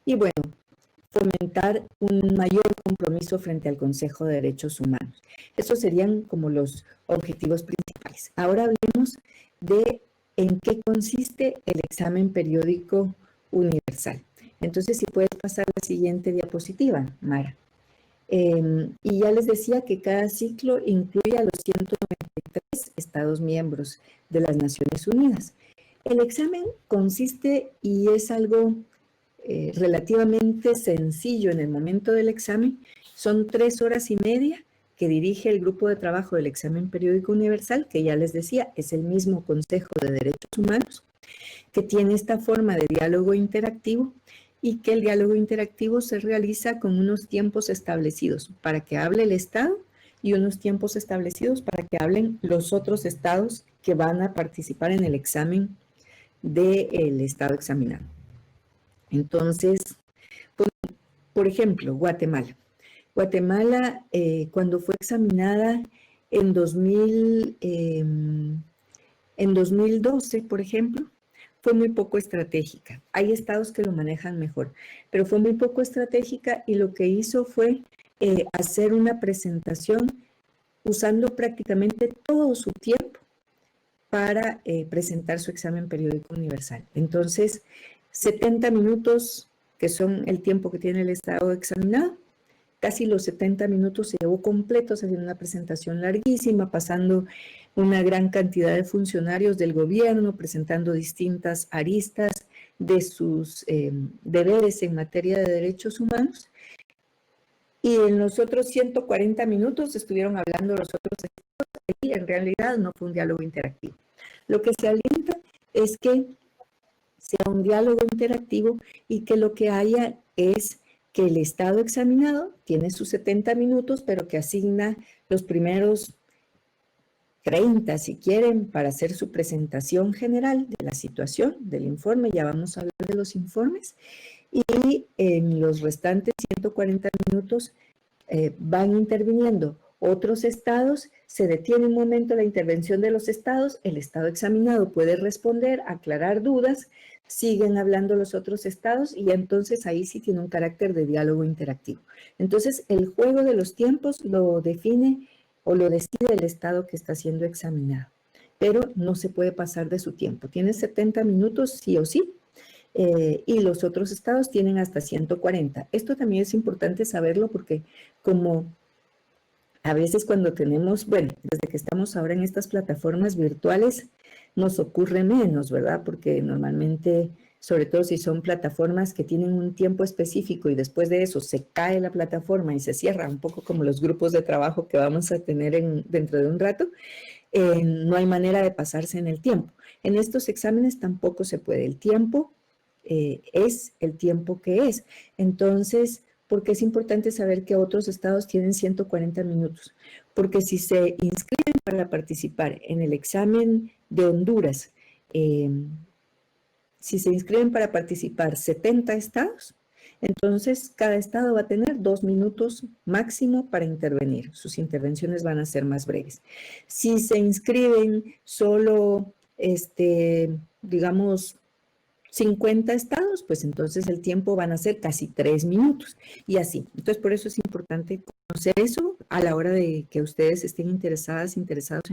y bueno, fomentar un mayor compromiso frente al Consejo de Derechos Humanos. Esos serían como los objetivos principales. Ahora hablemos de en qué consiste el examen periódico universal. Entonces, si puedes pasar la siguiente diapositiva, Mara. Y ya les decía que cada ciclo incluye a los 193 Estados miembros de las Naciones Unidas. El examen consiste y es algo relativamente sencillo en el momento del examen. Son 3 horas y media que dirige el grupo de trabajo del examen periódico universal, que ya les decía, es el mismo Consejo de Derechos Humanos, que tiene esta forma de diálogo interactivo y que el diálogo interactivo se realiza con unos tiempos establecidos para que hable el Estado y unos tiempos establecidos para que hablen los otros estados que van a participar en el examen del Estado examinado. Entonces, por ejemplo, Guatemala. Guatemala, cuando fue examinada en 2012, por ejemplo, fue muy poco estratégica. Hay estados que lo manejan mejor, pero fue muy poco estratégica y lo que hizo fue hacer una presentación usando prácticamente todo su tiempo para presentar su examen periódico universal. Entonces, 70 minutos, que son el tiempo que tiene el estado examinado, casi los 70 minutos se llevó completos haciendo una presentación larguísima, pasando una gran cantidad de funcionarios del gobierno, presentando distintas aristas de sus deberes en materia de derechos humanos. Y en los otros 140 minutos estuvieron hablando los otros estados y en realidad no fue un diálogo interactivo. Lo que se alienta es que sea un diálogo interactivo y que lo que haya es que el estado examinado tiene sus 70 minutos, pero que asigna los primeros 30, si quieren, para hacer su presentación general de la situación, del informe. Ya vamos a hablar de los informes. Y en los restantes 140 minutos van interviniendo otros estados, se detiene un momento la intervención de los estados, el estado examinado puede responder, aclarar dudas, siguen hablando los otros estados y entonces ahí sí tiene un carácter de diálogo interactivo. Entonces, el juego de los tiempos lo define o lo decide el estado que está siendo examinado, pero no se puede pasar de su tiempo. Tiene 70 minutos sí o sí, y los otros estados tienen hasta 140. Esto también es importante saberlo porque como a veces cuando tenemos, bueno, desde que estamos ahora en estas plataformas virtuales, nos ocurre menos, ¿verdad? Porque normalmente, sobre todo si son plataformas que tienen un tiempo específico y después de eso se cae la plataforma y se cierra, un poco como los grupos de trabajo que vamos a tener dentro de un rato, no hay manera de pasarse en el tiempo. En estos exámenes tampoco se puede. El tiempo es el tiempo que es. Entonces, porque es importante saber que otros estados tienen 140 minutos, porque si se inscriben para participar en el examen de Honduras, si se inscriben para participar 70 estados, entonces cada estado va a tener 2 minutos máximo para intervenir. Sus intervenciones van a ser más breves. Si se inscriben solo, digamos, 50 estados, pues entonces el tiempo van a ser casi 3 minutos y así. Entonces, por eso es importante conocer eso a la hora de que ustedes estén interesados en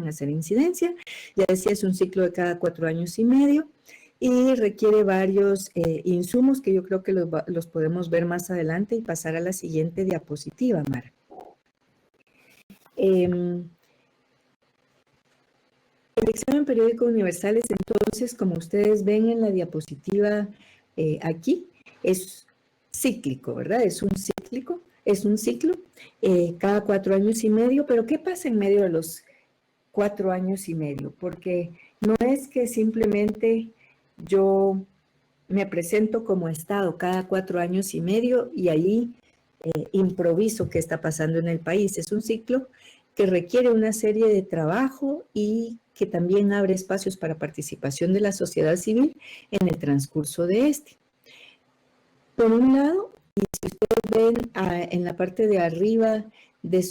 hacer incidencia. Ya decía, es un ciclo de cada 4 años y medio y requiere varios insumos que yo creo que los podemos ver más adelante y pasar a la siguiente diapositiva, Mara. El examen periódico universal es entonces, como ustedes ven en la diapositiva aquí, es cíclico, ¿verdad? Es un ciclo cada 4 años y medio, pero ¿qué pasa en medio de los 4 años y medio? Porque no es que simplemente yo me presento como estado cada 4 años y medio y ahí improviso qué está pasando en el país. Es un ciclo que requiere una serie de trabajo y que también abre espacios para participación de la sociedad civil en el transcurso de este. Por un lado, y si ustedes ven en la parte de arriba de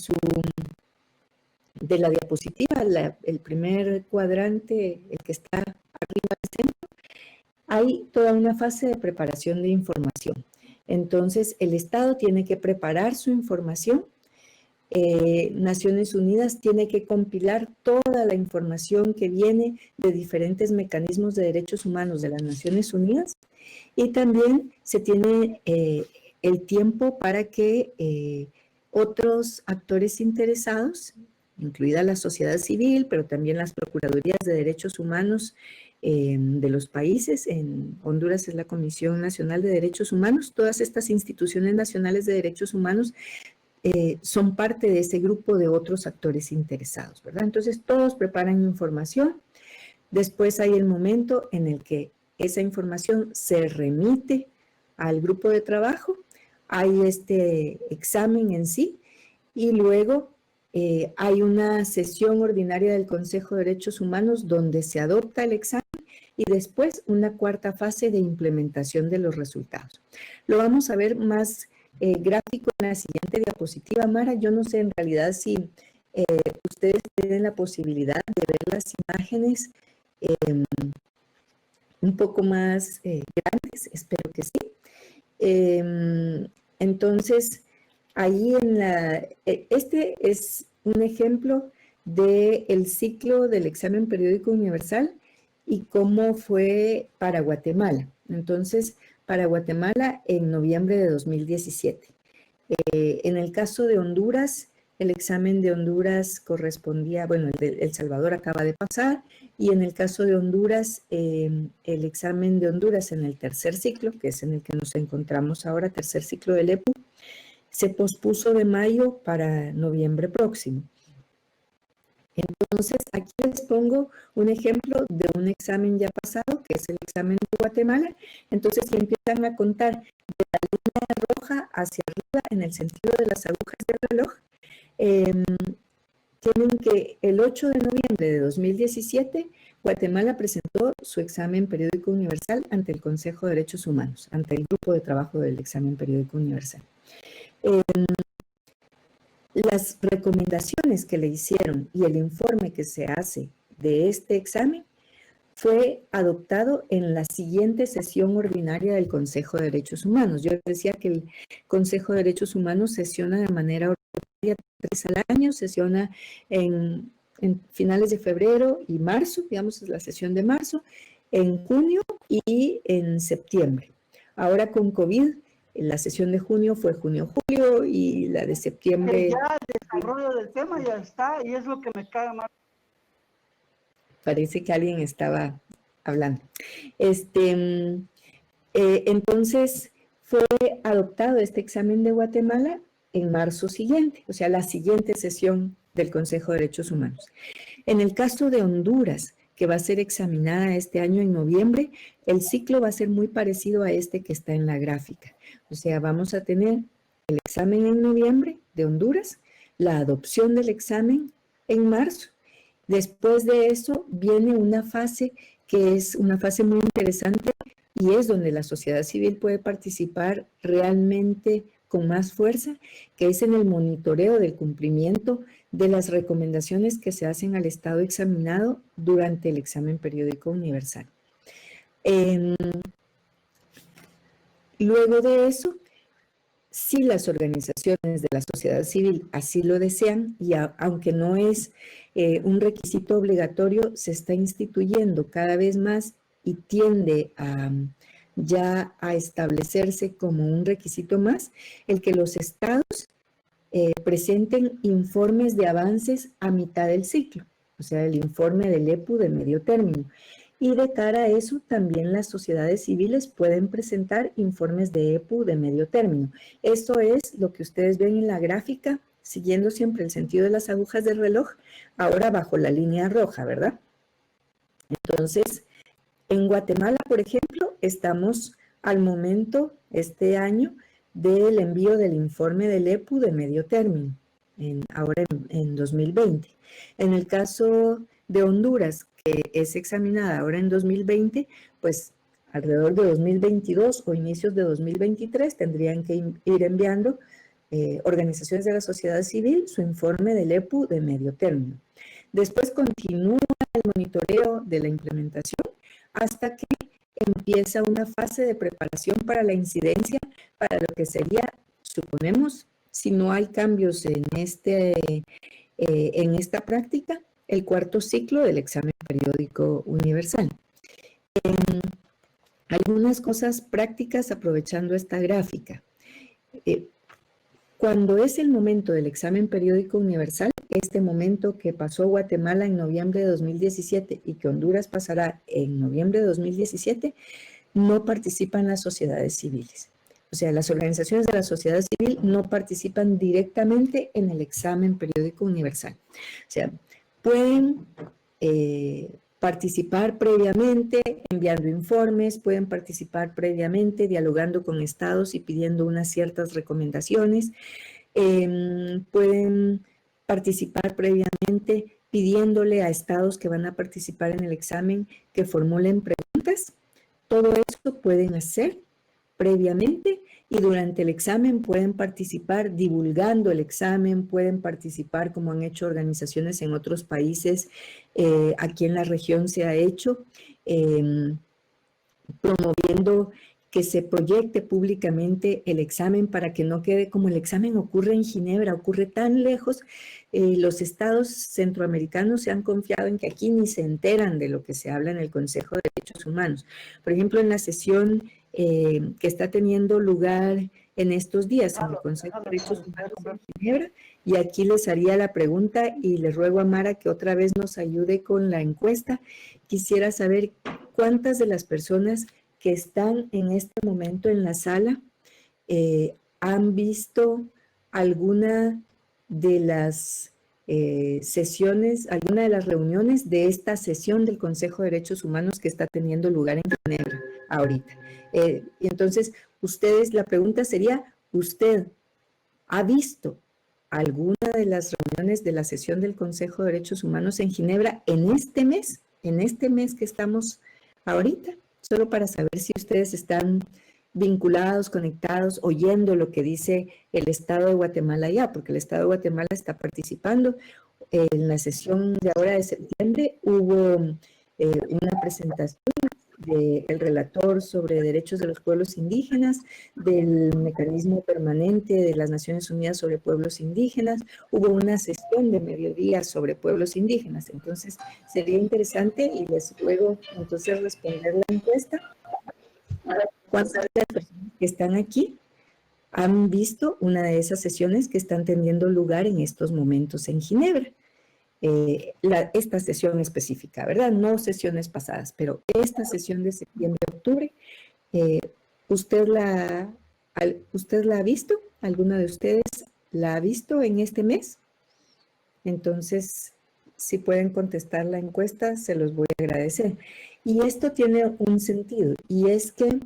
la diapositiva, el primer cuadrante, el que está arriba del centro, hay toda una fase de preparación de información. Entonces, el Estado tiene que preparar su información. Naciones Unidas tiene que compilar toda la información que viene de diferentes mecanismos de derechos humanos de las Naciones Unidas, y también se tiene el tiempo para que otros actores interesados, incluida la sociedad civil, pero también las procuradurías de derechos humanos de los países, en Honduras es la Comisión Nacional de Derechos Humanos, todas estas instituciones nacionales de derechos humanos son parte de ese grupo de otros actores interesados, ¿verdad? Entonces todos preparan información, después hay el momento en el que esa información se remite al grupo de trabajo, hay este examen en sí, y luego hay una sesión ordinaria del Consejo de Derechos Humanos donde se adopta el examen, y después una cuarta fase de implementación de los resultados. Lo vamos a ver más gráfico en la siguiente diapositiva, Mara. Yo no sé en realidad si ustedes tienen la posibilidad de ver las imágenes un poco más grandes, espero que sí. Entonces, ahí este es un ejemplo del ciclo del examen periódico universal y cómo fue para Guatemala. Entonces, para Guatemala en noviembre de 2017. En el caso de Honduras, el examen de Honduras correspondía, bueno, el de El Salvador acaba de pasar, y en el caso de Honduras, el examen de Honduras en el tercer ciclo, que es en el que nos encontramos ahora, tercer ciclo del EPU, se pospuso de mayo para noviembre próximo. Entonces, aquí les pongo un ejemplo de un examen ya pasado, que es el examen de Guatemala. Entonces, si empiezan a contar de la línea roja hacia arriba, en el sentido de las agujas del reloj, tienen que el 8 de noviembre de 2017, Guatemala presentó su examen periódico universal ante el Consejo de Derechos Humanos, ante el grupo de trabajo del examen periódico universal. Las recomendaciones que le hicieron y el informe que se hace de este examen fue adoptado en la siguiente sesión ordinaria del Consejo de Derechos Humanos. Yo decía que el Consejo de Derechos Humanos sesiona de manera ordinaria 3 al año, sesiona en finales de febrero y marzo, digamos, es la sesión de marzo, en junio y en septiembre. Ahora con COVID, la sesión de junio fue junio-julio y la de septiembre... Ya el desarrollo del tema ya está, y es lo que me caga más. Parece que alguien estaba hablando. Entonces, fue adoptado este examen de Guatemala en marzo siguiente, o sea, la siguiente sesión del Consejo de Derechos Humanos. En el caso de Honduras, que va a ser examinada este año en noviembre, el ciclo va a ser muy parecido a este que está en la gráfica. O sea, vamos a tener el examen en noviembre de Honduras, la adopción del examen en marzo. Después de eso viene una fase que es una fase muy interesante y es donde la sociedad civil puede participar realmente con más fuerza, que es en el monitoreo del cumplimiento de las recomendaciones que se hacen al Estado examinado durante el examen periódico universal. Luego de eso, si las organizaciones de la sociedad civil así lo desean, y aunque no es un requisito obligatorio, se está instituyendo cada vez más y tiende ya a establecerse como un requisito más, el que los estados presenten informes de avances a mitad del ciclo, o sea, el informe del EPU de medio término. Y de cara a eso, también las sociedades civiles pueden presentar informes de EPU de medio término. Esto es lo que ustedes ven en la gráfica, siguiendo siempre el sentido de las agujas del reloj, ahora bajo la línea roja, ¿verdad? Entonces, en Guatemala, por ejemplo, estamos al momento, este año, del envío del informe del EPU de medio término, ahora en 2020. En el caso de Honduras, que es examinada ahora en 2020, pues alrededor de 2022 o inicios de 2023 tendrían que ir enviando organizaciones de la sociedad civil su informe del EPU de medio término. Después continúa el monitoreo de la implementación hasta que empieza una fase de preparación para la incidencia, para lo que sería, suponemos, si no hay cambios en esta práctica, el cuarto ciclo del examen periódico universal. Algunas cosas prácticas aprovechando esta gráfica. Cuando es el momento del examen periódico universal, este momento que pasó Guatemala en noviembre de 2017 y que Honduras pasará en noviembre de 2017, no participan las sociedades civiles. O sea, las organizaciones de la sociedad civil no participan directamente en el examen periódico universal. O sea, pueden participar previamente enviando informes, pueden participar previamente dialogando con estados y pidiendo unas ciertas recomendaciones, pueden participar previamente pidiéndole a estados que van a participar en el examen que formulen preguntas. Todo eso pueden hacer previamente y durante el examen pueden participar divulgando el examen, pueden participar como han hecho organizaciones en otros países, aquí en la región se ha hecho, promoviendo que se proyecte públicamente el examen para que no quede como el examen ocurre en Ginebra, ocurre tan lejos, los estados centroamericanos se han confiado en que aquí ni se enteran de lo que se habla en el Consejo de Derechos Humanos. Por ejemplo, en la sesión que está teniendo lugar en estos días en el Consejo de Derechos Humanos en Ginebra, y aquí les haría la pregunta y les ruego a Mara que otra vez nos ayude con la encuesta. Quisiera saber cuántas de las personas que están en este momento en la sala han visto alguna de las sesiones, alguna de las reuniones de esta sesión del Consejo de Derechos Humanos que está teniendo lugar en Ginebra ahorita. Y entonces, la pregunta sería, ¿usted ha visto alguna de las reuniones de la sesión del Consejo de Derechos Humanos en Ginebra en este mes que estamos ahorita? Solo para saber si ustedes están vinculados, conectados, oyendo lo que dice el Estado de Guatemala ya, porque el Estado de Guatemala está participando. En la sesión de ahora de septiembre hubo una presentación del relator sobre derechos de los pueblos indígenas, del mecanismo permanente de las Naciones Unidas sobre pueblos indígenas, hubo una sesión de mediodía sobre pueblos indígenas. Entonces, sería interesante y les ruego entonces responder la encuesta. ¿Cuántas de las personas que están aquí han visto una de esas sesiones que están teniendo lugar en estos momentos en Ginebra? Esta sesión específica, ¿verdad? No sesiones pasadas, pero esta sesión de septiembre-octubre, ¿usted la ha visto? ¿Alguna de ustedes la ha visto en este mes? Entonces, si pueden contestar la encuesta, se los voy a agradecer. Y esto tiene un sentido, y es que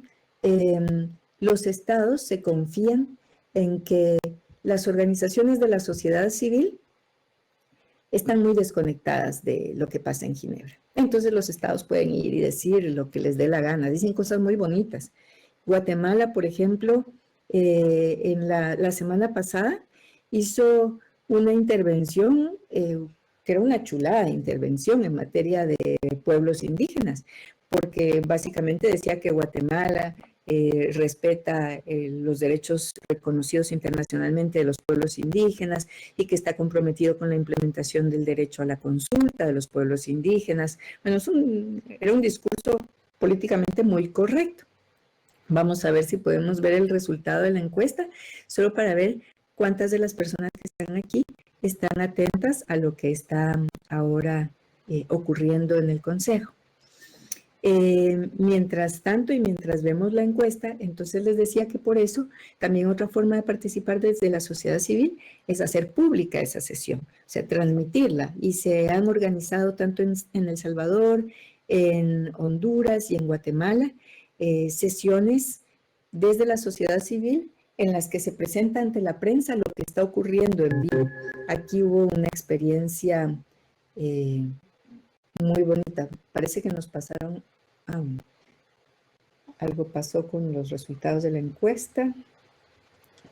los estados se confían en que las organizaciones de la sociedad civil están muy desconectadas de lo que pasa en Ginebra. Entonces los estados pueden ir y decir lo que les dé la gana, dicen cosas muy bonitas. Guatemala, por ejemplo, en la semana pasada hizo una intervención, que era una chulada intervención en materia de pueblos indígenas, porque básicamente decía que Guatemala respeta los derechos reconocidos internacionalmente de los pueblos indígenas y que está comprometido con la implementación del derecho a la consulta de los pueblos indígenas. Bueno, era un discurso políticamente muy correcto. Vamos a ver si podemos ver el resultado de la encuesta, solo para ver cuántas de las personas que están aquí están atentas a lo que está ahora ocurriendo en el Consejo. Mientras tanto y mientras vemos la encuesta, entonces les decía que por eso también otra forma de participar desde la sociedad civil es hacer pública esa sesión, o sea, transmitirla. Y se han organizado tanto en El Salvador, en Honduras y en Guatemala sesiones desde la sociedad civil en las que se presenta ante la prensa lo que está ocurriendo en vivo. Aquí hubo una experiencia muy bonita. Parece que nos pasaron, algo pasó con los resultados de la encuesta.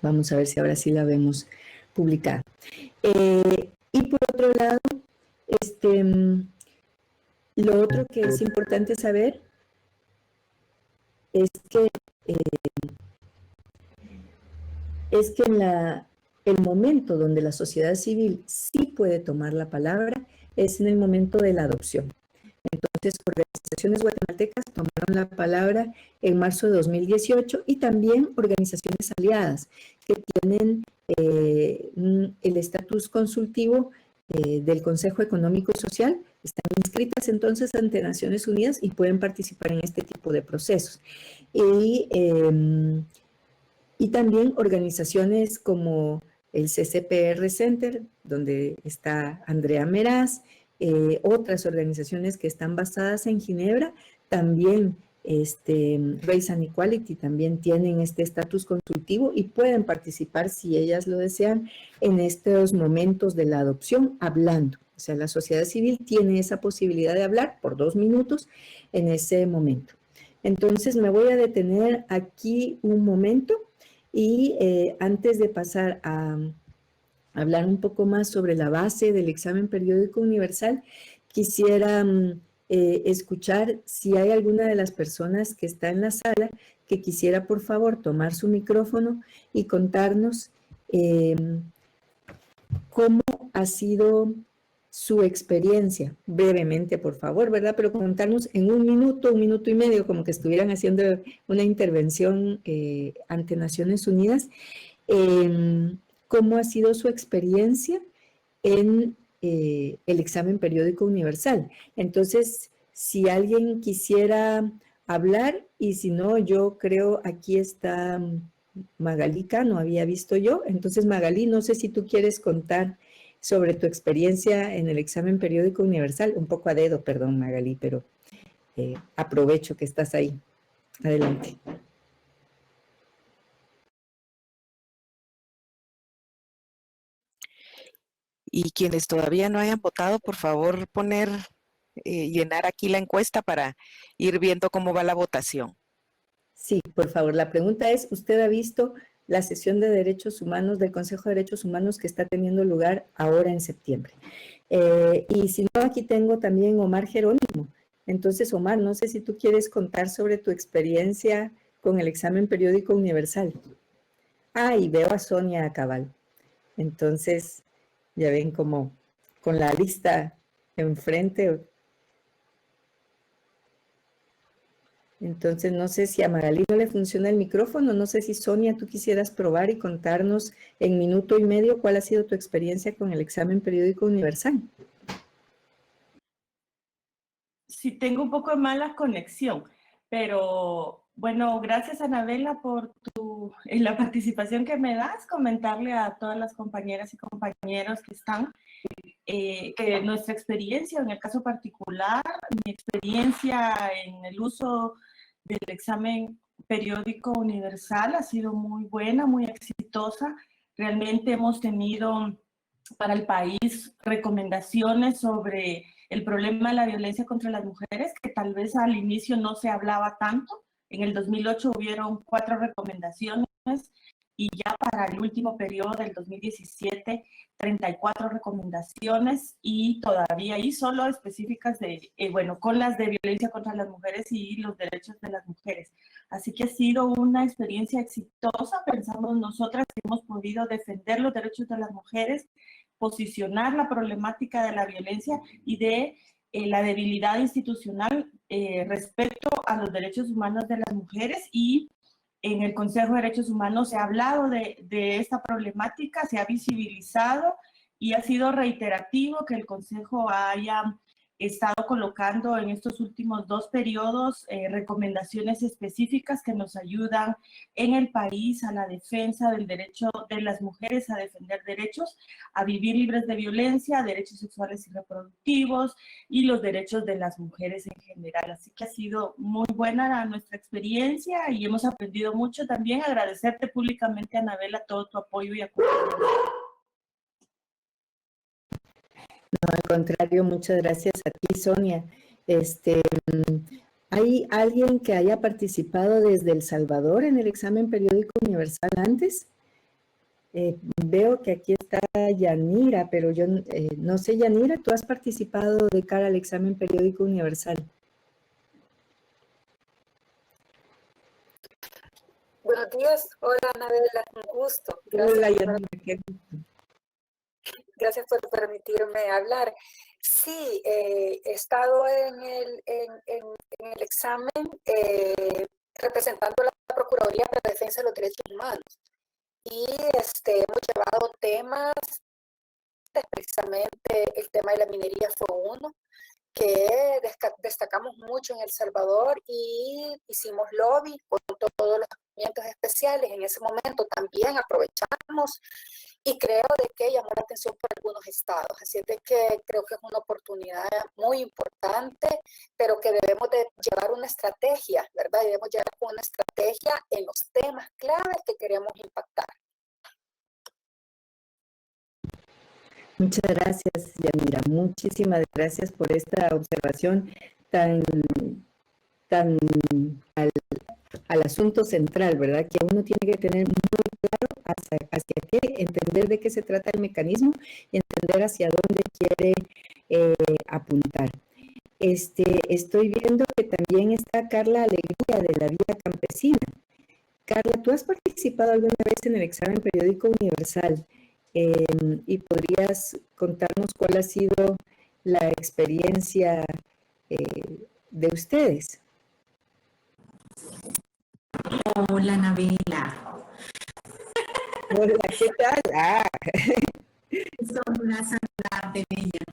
Vamos a ver si ahora sí la vemos publicada. Y por otro lado, lo otro que es importante saber es que el momento donde la sociedad civil sí puede tomar la palabra es en el momento de la adopción. Entonces, organizaciones guatemaltecas tomaron la palabra en marzo de 2018 y también organizaciones aliadas que tienen el estatus consultivo del Consejo Económico y Social, están inscritas entonces ante Naciones Unidas y pueden participar en este tipo de procesos. Y también organizaciones como el CCPR Center, donde está Andrea Meraz, otras organizaciones que están basadas en Ginebra, también Race and Equality también tienen este estatus consultivo y pueden participar, si ellas lo desean, en estos momentos de la adopción hablando. O sea, la sociedad civil tiene esa posibilidad de hablar por 2 minutos en ese momento. Entonces me voy a detener aquí un momento y antes de pasar a hablar un poco más sobre la base del examen periódico universal, quisiera escuchar si hay alguna de las personas que está en la sala que quisiera, por favor, tomar su micrófono y contarnos cómo ha sido su experiencia, brevemente, por favor, ¿verdad? Pero contarnos en 1 minuto y medio, como que estuvieran haciendo una intervención ante Naciones Unidas, cómo ha sido su experiencia en el examen periódico universal. Entonces, si alguien quisiera hablar, y si no, yo creo aquí está Magalí, no había visto yo. Entonces, Magalí, no sé si tú quieres contar sobre tu experiencia en el examen periódico universal, un poco a dedo, perdón, Magalí, pero aprovecho que estás ahí. Adelante. Y quienes todavía no hayan votado, por favor, llenar aquí la encuesta para ir viendo cómo va la votación. Sí, por favor. La pregunta es, ¿usted ha visto la sesión de Derechos Humanos del Consejo de Derechos Humanos que está teniendo lugar ahora en septiembre? Y si no, aquí tengo también Omar Jerónimo. Entonces, Omar, no sé si tú quieres contar sobre tu experiencia con el examen periódico universal. Ah, y veo a Sonia Cabal. Entonces, ya ven como con la lista enfrente. Entonces, no sé si a Magalí no le funciona el micrófono, no sé si Sonia, tú quisieras probar y contarnos en 1 minuto y medio cuál ha sido tu experiencia con el examen periódico universal. Sí, tengo un poco de mala conexión, pero bueno, gracias Anabela por la participación que me das, comentarle a todas las compañeras y compañeros que están, que nuestra experiencia, en el caso particular, mi experiencia en el uso del examen periódico universal ha sido muy buena, muy exitosa. Realmente hemos tenido para el país recomendaciones sobre el problema de la violencia contra las mujeres, que tal vez al inicio no se hablaba tanto. En el 2008 hubieron 4 recomendaciones y ya para el último periodo del 2017, 34 recomendaciones y todavía hay solo específicas de, bueno, con las de violencia contra las mujeres y los derechos de las mujeres. Así que ha sido una experiencia exitosa. Pensamos nosotras que hemos podido defender los derechos de las mujeres, posicionar la problemática de la violencia y de la debilidad institucional respecto a los derechos humanos de las mujeres, y en el Consejo de Derechos Humanos se ha hablado de esta problemática, se ha visibilizado y ha sido reiterativo que el Consejo haya estado colocando en estos últimos 2 periodos recomendaciones específicas que nos ayudan en el país a la defensa del derecho de las mujeres a defender derechos, a vivir libres de violencia, derechos sexuales y reproductivos y los derechos de las mujeres en general. Así que ha sido muy buena nuestra experiencia y hemos aprendido mucho. También agradecerte públicamente, Anabela, todo tu apoyo y acompañamiento. No, al contrario, muchas gracias a ti, Sonia. ¿Hay alguien que haya participado desde El Salvador en el examen periódico universal antes? Veo que aquí está Yanira, pero yo no sé, Yanira, ¿tú has participado de cara al examen periódico universal? Buenos días. Hola, Anabela. Un gusto. Hola, Yanira, qué Gracias por permitirme hablar. Sí, he estado en el examen representando la Procuraduría para la Defensa de los Derechos Humanos. Y hemos llevado temas, precisamente el tema de la minería fue uno, que destacamos mucho en El Salvador y hicimos lobby con todos los movimientos especiales. En ese momento también aprovechamos y creo de que llamó la atención por algunos estados. Así es de que creo que es una oportunidad muy importante, pero que debemos de llevar una estrategia, ¿verdad? Debemos llevar una estrategia en los temas claves que queremos impactar. Muchas gracias, Yanira. Muchísimas gracias por esta observación tan al asunto central, ¿verdad? Que uno tiene que tener muy claro hacia qué, entender de qué se trata el mecanismo y entender hacia dónde quiere apuntar. Estoy viendo que también está Carla Alegría de la Vía Campesina. Carla, ¿tú has participado alguna vez en el examen periódico universal? Y podrías contarnos cuál ha sido la experiencia de ustedes. Hola, Anabela. Hola, ¿qué tal? Es un placer saludarte, bella.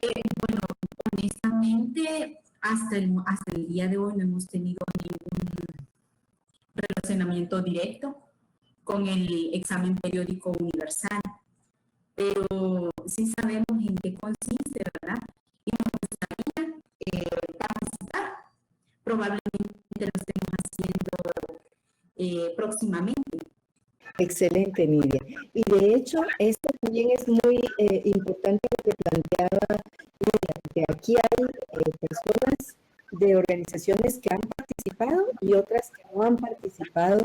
Bueno, honestamente, hasta el día de hoy no hemos tenido ningún relacionamiento directo con el examen periódico universal, pero sí sabemos en qué consiste, ¿verdad? Y nos gustaría participar. Probablemente lo estemos haciendo próximamente. Excelente, Nidia. Y de hecho, esto también es muy importante lo que planteaba Nidia, porque aquí hay personas de organizaciones que han participado y otras que no han participado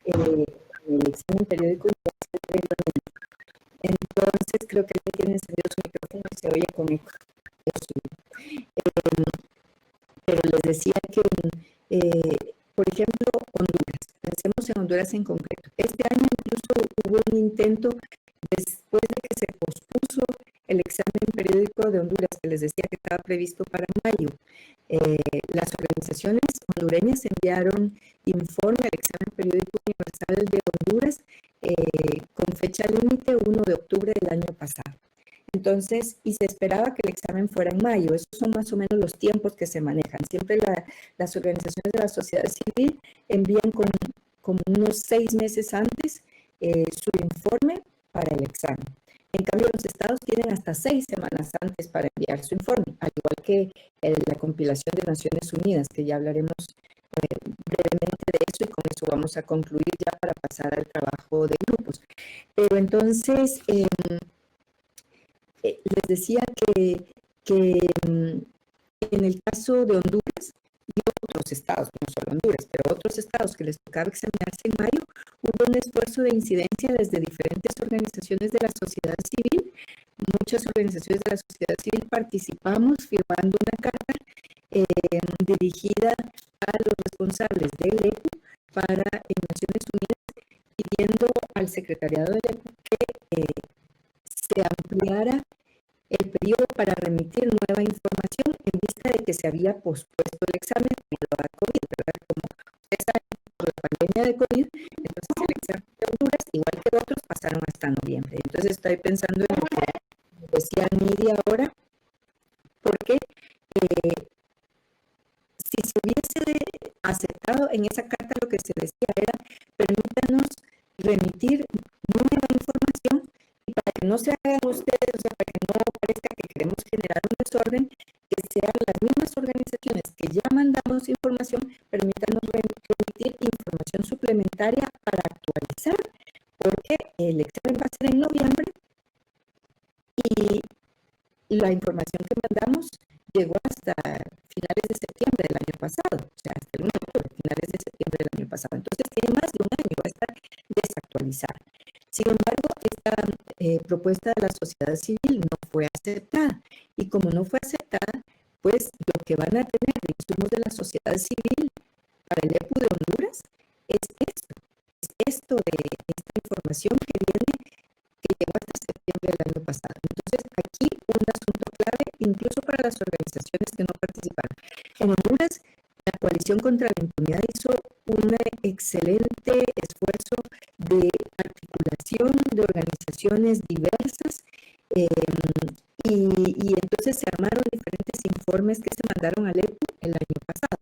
en el examen periódico universal previamente. Entonces, creo que él tiene encendido su micrófono y se oye con eco. Pero les decía que, por ejemplo, Honduras. Pensemos en Honduras en concreto. Este año incluso hubo un intento, después de que se pospuso el examen periódico de Honduras, que les decía que estaba previsto para mayo. Las organizaciones hondureñas enviaron informe al examen periódico universal de Honduras con fecha límite 1 de octubre del año pasado. Entonces, y se esperaba que el examen fuera en mayo. Esos son más o menos los tiempos que se manejan. Siempre las organizaciones de la sociedad civil envían como unos 6 meses antes su informe para el examen. En cambio, los estados tienen hasta 6 semanas antes para enviar su informe, al igual que la compilación de Naciones Unidas, que ya hablaremos brevemente de eso y con eso vamos a concluir ya para pasar al trabajo de grupos. Pero entonces, les decía que en el caso de Honduras y otros estados, no solo Honduras, pero otros estados que les tocaba examinarse en mayo, hubo un esfuerzo de incidencia desde diferentes organizaciones de la sociedad civil. Muchas organizaciones de la sociedad civil participamos firmando una carta dirigida a los responsables del EPU para Naciones Unidas, pidiendo al secretariado del EPU que se ampliara el periodo para remitir nueva información en vista de que se había pospuesto el examen debido a COVID, ¿verdad? Como ustedes saben, por la pandemia de COVID, entonces el examen de Honduras, igual que otros, pasaron hasta noviembre. Entonces estoy pensando en lo que decía Nidia ahora, porque si se hubiese aceptado en esa carta, lo que se decía era: permítanos remitir nueva información y para que no se hagan ustedes, o sea, para que no parezca que queremos generar un desorden, que sean las mismas organizaciones que ya mandamos información, permítanos remitir información suplementaria para actualizar, porque el examen va a ser en noviembre y la información que mandamos llegó hasta finales de septiembre del año pasado, o sea, hasta el 1 de octubre, finales de septiembre del año pasado. Entonces tiene más de un año, va a estar desactualizada. Sin embargo, esta propuesta de la sociedad civil no fue aceptada. Y como no fue aceptada, pues lo que van a tener de insumos de la sociedad civil para el EPU de Honduras resto de esta información que llegó hasta septiembre del año pasado. Entonces, aquí un asunto clave, incluso para las organizaciones que no participaron. En Honduras, la Coalición contra la Impunidad hizo un excelente esfuerzo de articulación de organizaciones diversas y entonces se armaron diferentes informes que se mandaron al EPU el año pasado.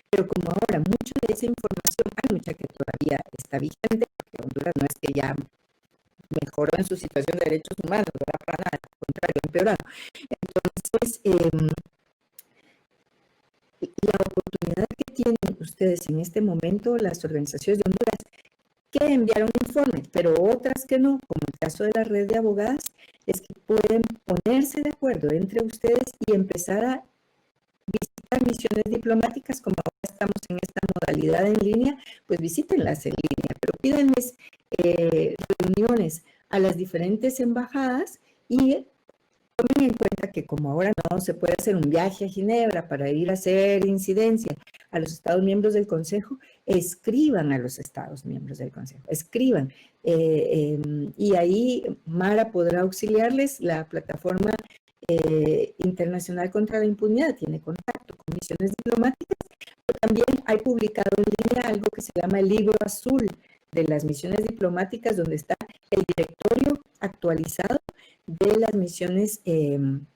Pero como ahora mucha de esa información, hay mucha que todavía está vigente, porque Honduras no es que ya mejoró en su situación de derechos humanos, ¿verdad? Para nada, al contrario, empeorado. Entonces, la oportunidad que tienen ustedes en este momento, las organizaciones de Honduras, que enviaron informes, pero otras que no, como el caso de la red de abogadas, es que pueden ponerse de acuerdo entre ustedes y empezar a visitar misiones diplomáticas, como ahora estamos en esta modalidad en línea, pues visítenlas en línea, pero pídanles reuniones a las diferentes embajadas y tomen en cuenta que como ahora no se puede hacer un viaje a Ginebra para ir a hacer incidencia a los Estados miembros del Consejo, escriban a los Estados miembros del Consejo, escriban. Y ahí Mara podrá auxiliarles, la plataforma internacional contra la impunidad tiene contacto con misiones diplomáticas, pero también hay publicado en línea algo que se llama el libro azul de las misiones diplomáticas, donde está el directorio actualizado de las misiones en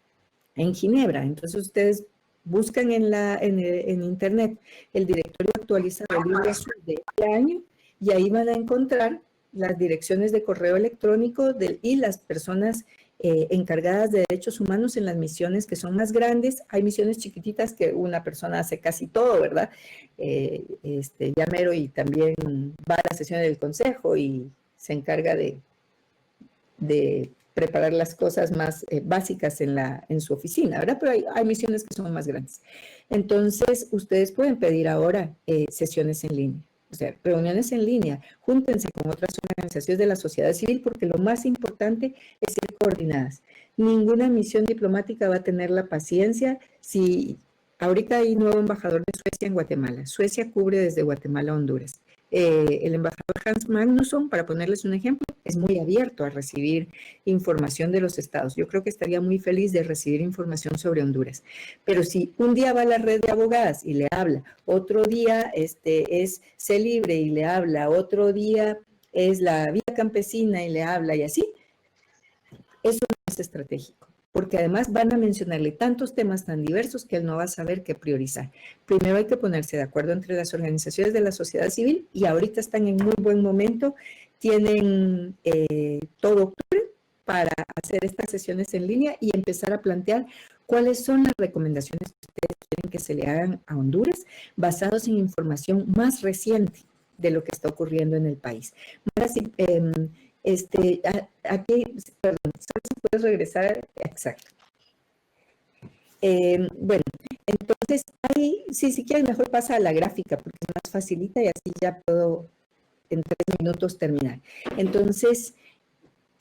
Ginebra. Entonces ustedes buscan en internet el directorio actualizado del libro azul de este año y ahí van a encontrar las direcciones de correo electrónico y las personas encargadas de derechos humanos en las misiones que son más grandes. Hay misiones chiquititas que una persona hace casi todo, ¿verdad? Llamero y también va a la sesión del consejo y se encarga de preparar las cosas más básicas en su oficina, ¿verdad? Pero hay misiones que son más grandes. Entonces, ustedes pueden pedir ahora sesiones en línea. O sea, reuniones en línea, júntense con otras organizaciones de la sociedad civil porque lo más importante es ser coordinadas. Ninguna misión diplomática va a tener la paciencia si ahorita hay nuevo embajador de Suecia en Guatemala. Suecia cubre desde Guatemala a Honduras. El embajador Hans Magnusson, para ponerles un ejemplo, es muy abierto a recibir información de los estados. Yo creo que estaría muy feliz de recibir información sobre Honduras. Pero si un día va a la red de abogadas y le habla, otro día es Sé Libre y le habla, otro día es la Vía Campesina y le habla y así, eso no es estratégico. Porque además van a mencionarle tantos temas tan diversos que él no va a saber qué priorizar. Primero hay que ponerse de acuerdo entre las organizaciones de la sociedad civil y ahorita están en muy buen momento, tienen todo octubre para hacer estas sesiones en línea y empezar a plantear cuáles son las recomendaciones que ustedes quieren que se le hagan a Honduras basados en información más reciente de lo que está ocurriendo en el país. Ahora sí, aquí, perdón, si puedes regresar, exacto. Bueno, entonces, ahí, si quieres, mejor pasa a la gráfica, porque es más facilita y así ya puedo en 3 minutos terminar. Entonces,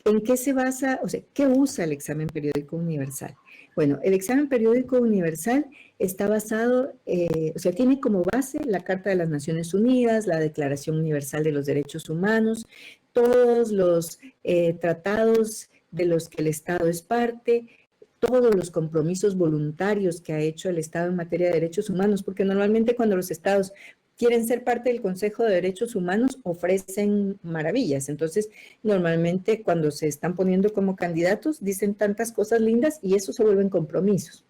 ¿en qué se basa? O sea, ¿qué usa el examen periódico universal? Bueno, el examen periódico universal está basado, o sea, tiene como base la Carta de las Naciones Unidas, la Declaración Universal de los Derechos Humanos, todos los tratados de los que el Estado es parte, todos los compromisos voluntarios que ha hecho el Estado en materia de derechos humanos, porque normalmente cuando los estados quieren ser parte del Consejo de Derechos Humanos, ofrecen maravillas. Entonces, normalmente cuando se están poniendo como candidatos, dicen tantas cosas lindas y eso se vuelven compromisos.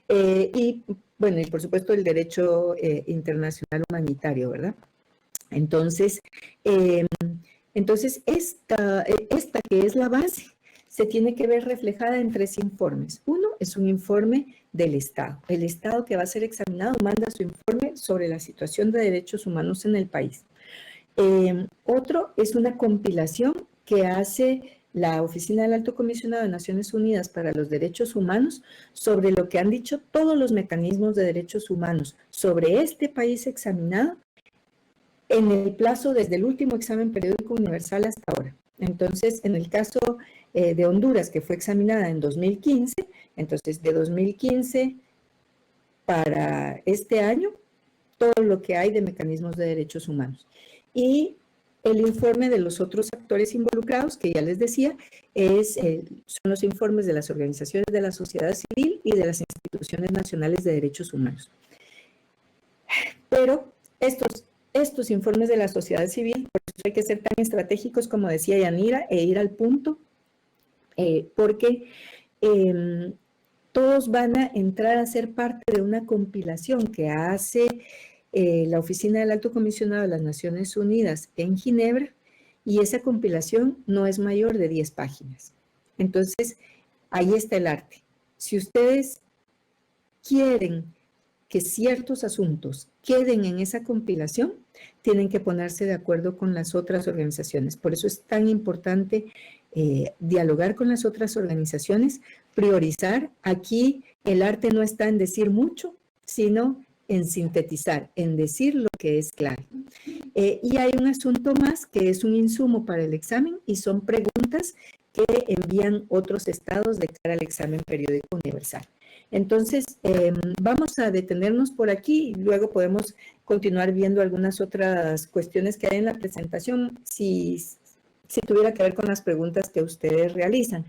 Y, bueno, y por supuesto el derecho internacional humanitario, ¿verdad? Entonces, esta que es la base, se tiene que ver reflejada en 3 informes. Uno es un informe del Estado. El Estado que va a ser examinado manda su informe sobre la situación de derechos humanos en el país. Otro es una compilación que hace la Oficina del Alto Comisionado de Naciones Unidas para los Derechos Humanos sobre lo que han dicho todos los mecanismos de derechos humanos sobre este país examinado en el plazo desde el último examen periódico universal hasta ahora. Entonces, en el caso de Honduras, que fue examinada en 2015, entonces de 2015 para este año, todo lo que hay de mecanismos de derechos humanos. Y El informe de los otros actores involucrados, que ya les decía, son los informes de las organizaciones de la sociedad civil y de las instituciones nacionales de derechos humanos. Pero estos informes de la sociedad civil, por eso hay que ser tan estratégicos, como decía Yanira, e ir al punto, porque todos van a entrar a ser parte de una compilación que hace la Oficina del Alto Comisionado de las Naciones Unidas en Ginebra, y esa compilación no es mayor de 10 páginas. Entonces, ahí está el arte. Si ustedes quieren que ciertos asuntos queden en esa compilación, tienen que ponerse de acuerdo con las otras organizaciones. Por eso es tan importante dialogar con las otras organizaciones, priorizar. Aquí el arte no está en decir mucho, sino en sintetizar, en decir lo que es clave. Y hay un asunto más que es un insumo para el examen y son preguntas que envían otros estados de cara al examen periódico universal. Entonces, vamos a detenernos por aquí y luego podemos continuar viendo algunas otras cuestiones que hay en la presentación si tuviera que ver con las preguntas que ustedes realizan.